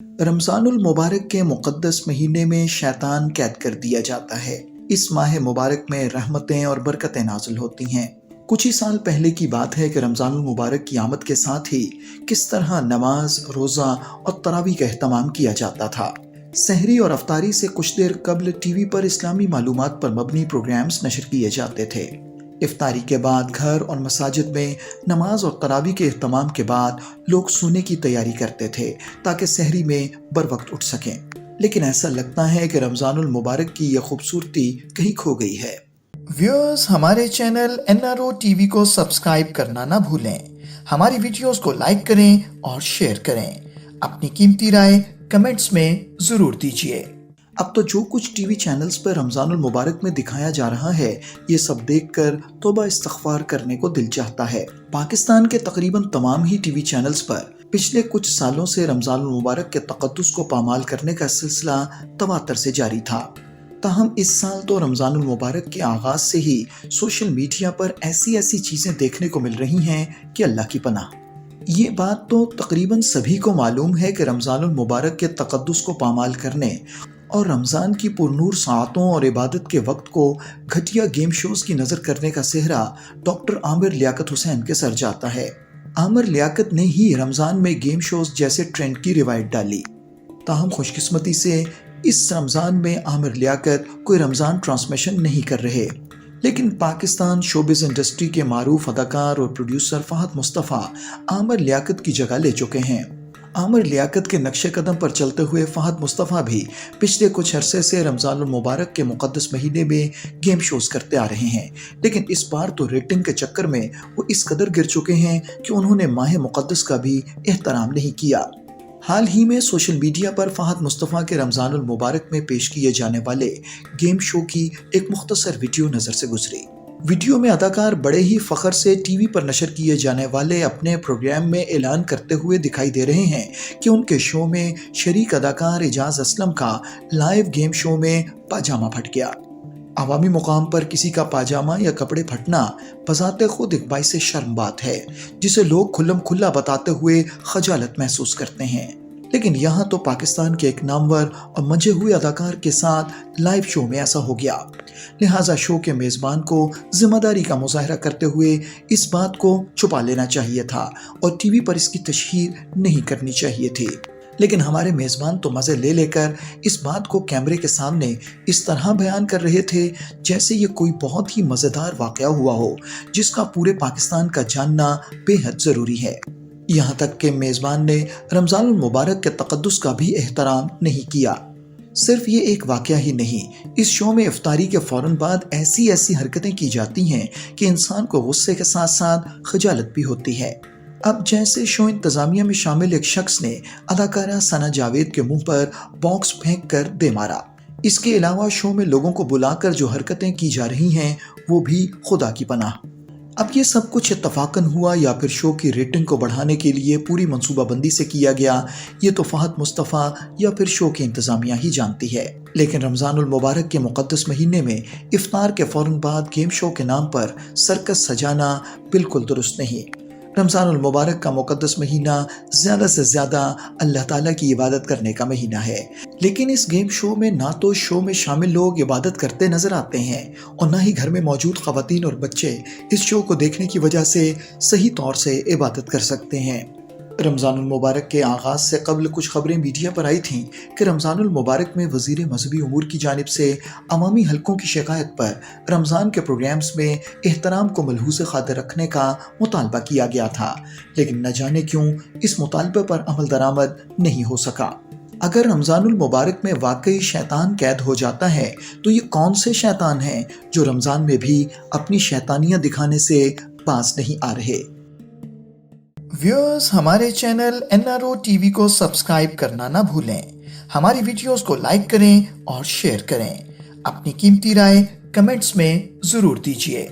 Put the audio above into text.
رمضان المبارک کے مقدس مہینے میں شیطان قید کر دیا جاتا ہے۔ اس ماہ مبارک میں رحمتیں اور برکتیں نازل ہوتی ہیں۔ کچھ ہی سال پہلے کی بات ہے کہ رمضان المبارک کی آمد کے ساتھ ہی کس طرح نماز، روزہ اور تراویح کا اہتمام کیا جاتا تھا۔ سحری اور افطاری سے کچھ دیر قبل ٹی وی پر اسلامی معلومات پر مبنی پروگرامز نشر کیے جاتے تھے۔ افطاری کے بعد گھر اور مساجد میں نماز اور تراویح کے اہتمام کے بعد لوگ سونے کی تیاری کرتے تھے تاکہ سحری میں بروقت اٹھ سکیں۔ لیکن ایسا لگتا ہے کہ رمضان المبارک کی یہ خوبصورتی کہیں کھو گئی ہے۔ ویورز، ہمارے چینل NRO ٹی وی کو سبسکرائب کرنا نہ بھولیں۔ ہماری ویڈیوز کو لائک کریں اور شیئر کریں۔ اپنی قیمتی رائے کمنٹس میں ضرور دیجیے۔ اب تو جو کچھ ٹی وی چینلز پر رمضان المبارک میں دکھایا جا رہا ہے، یہ سب دیکھ کر توبہ استغفار کرنے کو دل چاہتا ہے۔ پاکستان کے تقریباً تمام ہی ٹی وی چینلز پر پچھلے کچھ سالوں سے رمضان المبارک کے تقدس کو پامال کرنے کا سلسلہ تواتر سے جاری تھا۔ تاہم اس سال تو رمضان المبارک کے آغاز سے ہی سوشل میڈیا پر ایسی چیزیں دیکھنے کو مل رہی ہیں کہ اللہ کی پناہ۔ یہ بات تو تقریباً سبھی کو معلوم ہے کہ رمضان المبارک کے تقدس کو پامال کرنے اور رمضان کی پرنور ساعتوں اور عبادت کے وقت کو گھٹیا گیم شوز کی نظر کرنے کا سہرا ڈاکٹر عامر لیاقت حسین کے سر جاتا ہے۔ عامر لیاقت نے ہی رمضان میں گیم شوز جیسے ٹرینڈ کی روایت ڈالی۔ تاہم خوش قسمتی سے اس رمضان میں عامر لیاقت کوئی رمضان ٹرانسمیشن نہیں کر رہے، لیکن پاکستان شوبز انڈسٹری کے معروف اداکار اور پروڈیوسر فہد مصطفیٰ عامر لیاقت کی جگہ لے چکے ہیں۔ عامر لیاقت کے نقش قدم پر چلتے ہوئے فہد مصطفیٰ بھی پچھلے کچھ عرصے سے رمضان المبارک کے مقدس مہینے میں گیم شوز کرتے آ رہے ہیں، لیکن اس بار تو ریٹنگ کے چکر میں وہ اس قدر گر چکے ہیں کہ انہوں نے ماہ مقدس کا بھی احترام نہیں کیا۔ حال ہی میں سوشل میڈیا پر فہد مصطفیٰ کے رمضان المبارک میں پیش کیے جانے والے گیم شو کی ایک مختصر ویڈیو نظر سے گزری۔ ویڈیو میں اداکار بڑے ہی فخر سے ٹی وی پر نشر کیے جانے والے اپنے پروگرام میں اعلان کرتے ہوئے دکھائی دے رہے ہیں کہ ان کے شو میں شریک اداکار اعجاز اسلم کا لائیو گیم شو میں پاجامہ پھٹ گیا۔ عوامی مقام پر کسی کا پاجامہ یا کپڑے پھٹنا بذات خود ایک باعث شرم بات ہے، جسے لوگ کھلم کھلا بتاتے ہوئے خجالت محسوس کرتے ہیں، لیکن یہاں تو پاکستان کے ایک نامور اور منجھے ہوئے اداکار کے ساتھ لائیو شو میں ایسا ہو گیا۔ لہٰذا شو کے میزبان کو ذمہ داری کا مظاہرہ کرتے ہوئے اس بات کو چھپا لینا چاہیے تھا اور ٹی وی پر اس کی تشہیر نہیں کرنی چاہیے تھی، لیکن ہمارے میزبان تو مزے لے کر اس بات کو کیمرے کے سامنے اس طرح بیان کر رہے تھے جیسے یہ کوئی بہت ہی مزیدار واقعہ ہوا ہو جس کا پورے پاکستان کا جاننا بے حد ضروری ہے۔ یہاں تک کہ میزبان نے رمضان المبارک کے تقدس کا بھی احترام نہیں کیا۔ صرف یہ ایک واقعہ ہی نہیں، اس شو میں افطاری کے فوراً بعد ایسی حرکتیں کی جاتی ہیں کہ انسان کو غصے کے ساتھ ساتھ خجالت بھی ہوتی ہے۔ اب جیسے شو انتظامیہ میں شامل ایک شخص نے اداکارہ ثنا جاوید کے منہ پر باکس پھینک کر دے مارا۔ اس کے علاوہ شو میں لوگوں کو بلا کر جو حرکتیں کی جا رہی ہیں وہ بھی خدا کی پناہ۔ اب یہ سب کچھ اتفاقاً ہوا یا پھر شو کی ریٹنگ کو بڑھانے کے لیے پوری منصوبہ بندی سے کیا گیا، یہ تو فہد مصطفیٰ یا پھر شو کی انتظامیہ ہی جانتی ہے۔ لیکن رمضان المبارک کے مقدس مہینے میں افطار کے فوراً بعد گیم شو کے نام پر سرکس سجانا بالکل درست نہیں۔ رمضان المبارک کا مقدس مہینہ زیادہ سے زیادہ اللہ تعالیٰ کی عبادت کرنے کا مہینہ ہے، لیکن اس گیم شو میں نہ تو شو میں شامل لوگ عبادت کرتے نظر آتے ہیں اور نہ ہی گھر میں موجود خواتین اور بچے اس شو کو دیکھنے کی وجہ سے صحیح طور سے عبادت کر سکتے ہیں۔ رمضان المبارک کے آغاز سے قبل کچھ خبریں میڈیا پر آئی تھیں کہ رمضان المبارک میں وزیر مذہبی امور کی جانب سے عوامی حلقوں کی شکایت پر رمضان کے پروگرامز میں احترام کو ملحوظ خاطر رکھنے کا مطالبہ کیا گیا تھا، لیکن نہ جانے کیوں اس مطالبے پر عمل درآمد نہیں ہو سکا۔ اگر رمضان المبارک میں واقعی شیطان قید ہو جاتا ہے تو یہ کون سے شیطان ہیں جو رمضان میں بھی اپنی شیطانیاں دکھانے سے باز نہیں آ رہے؟ ویورز، ہمارے چینل NRO ٹی وی کو سبسکرائب کرنا نہ بھولیں۔ ہماری ویڈیوز کو لائک کریں اور شیئر کریں۔ اپنی قیمتی رائے کمنٹس میں ضرور دیجیے۔